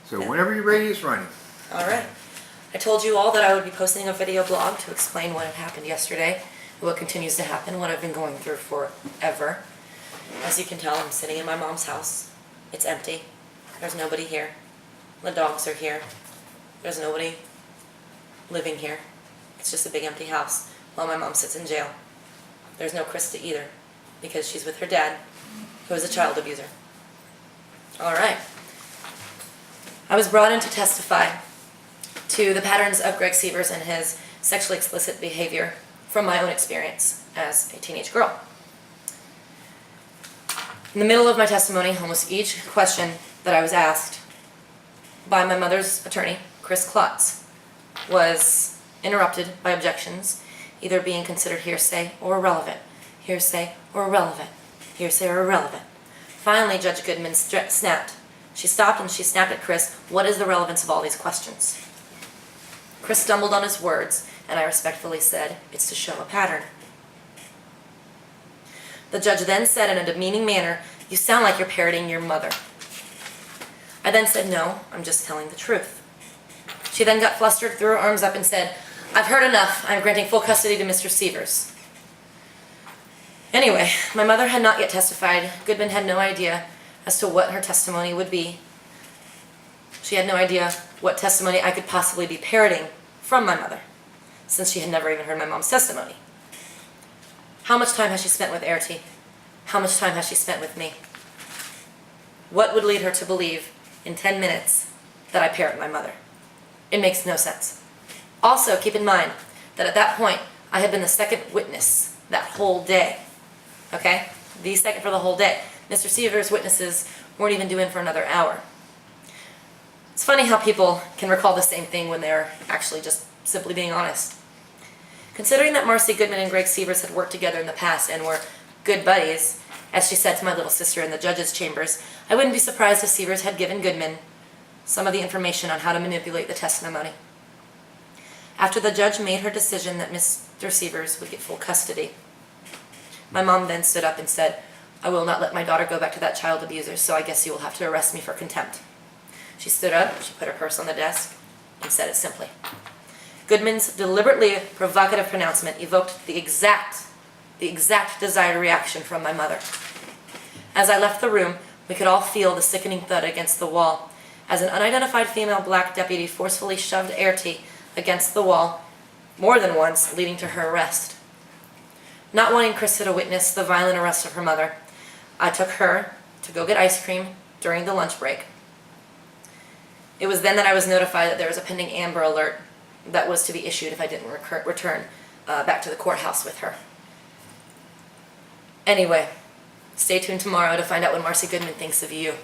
So whenever you're ready, it's running. All right. I told you all that I would be posting a video blog to explain what had happened yesterday, what continues to happen, what I've been going through forever. As you can tell, I'm sitting in my mom's house. It's empty. There's nobody here. The dogs are here. There's nobody living here. It's just a big empty house while my mom sits in jail. There's no Krista either, because she's with her dad, who is a child abuser. All right. I was brought in to testify to the patterns of Greg Sievers and his sexually explicit behavior from my own experience as a teenage girl. In the middle of my testimony, almost each question that I was asked by my mother's attorney, Chris Klotz, was interrupted by objections, either being considered hearsay or irrelevant, hearsay or irrelevant, hearsay or irrelevant. Finally, Judge Goodman snapped. She stopped and she snapped at Chris, "What is the relevance of all these questions?" Chris stumbled on his words, and I respectfully said, "It's to show a pattern." The judge then said in a demeaning manner, "You sound like you're parroting your mother." I then said, "No, I'm just telling the truth." She then got flustered, threw her arms up and said, "I've heard enough. I'm granting full custody to Mr. Sievers." Anyway, my mother had not yet testified. Goodman had no idea as to what her testimony would be. She had no idea what testimony I could possibly be parroting from my mother, since she had never even heard my mom's testimony. How much time has she spent with Airty? How much time has she spent with me? What would lead her to believe in 10 minutes that I parrot my mother? It makes no sense. Also, keep in mind that at that point, I had been the second witness that whole day. Okay? The second for the whole day. Mr. Sievers' witnesses weren't even due in for another hour. It's funny how people can recall the same thing when they're actually just simply being honest. Considering that Marcy Goodman and Greg Sievers had worked together in the past and were good buddies, as she said to my little sister in the judge's chambers, I wouldn't be surprised if Sievers had given Goodman some of the information on how to manipulate the testimony. After the judge made her decision that Mr. Sievers would get full custody, my mom then stood up and said, "I will not let my daughter go back to that child abuser, so I guess you will have to arrest me for contempt." She stood up, she put her purse on the desk, and said it simply. Goodman's deliberately provocative pronouncement evoked the exact desired reaction from my mother. As I left the room, we could all feel the sickening thud against the wall, as an unidentified female black deputy forcefully shoved Airty against the wall more than once, leading to her arrest. Not wanting Krista to witness the violent arrest of her mother, I took her to go get ice cream during the lunch break. It was then that I was notified that there was a pending Amber Alert that was to be issued if I didn't return back to the courthouse with her. Anyway, stay tuned tomorrow to find out what Marcy Goodman thinks of you.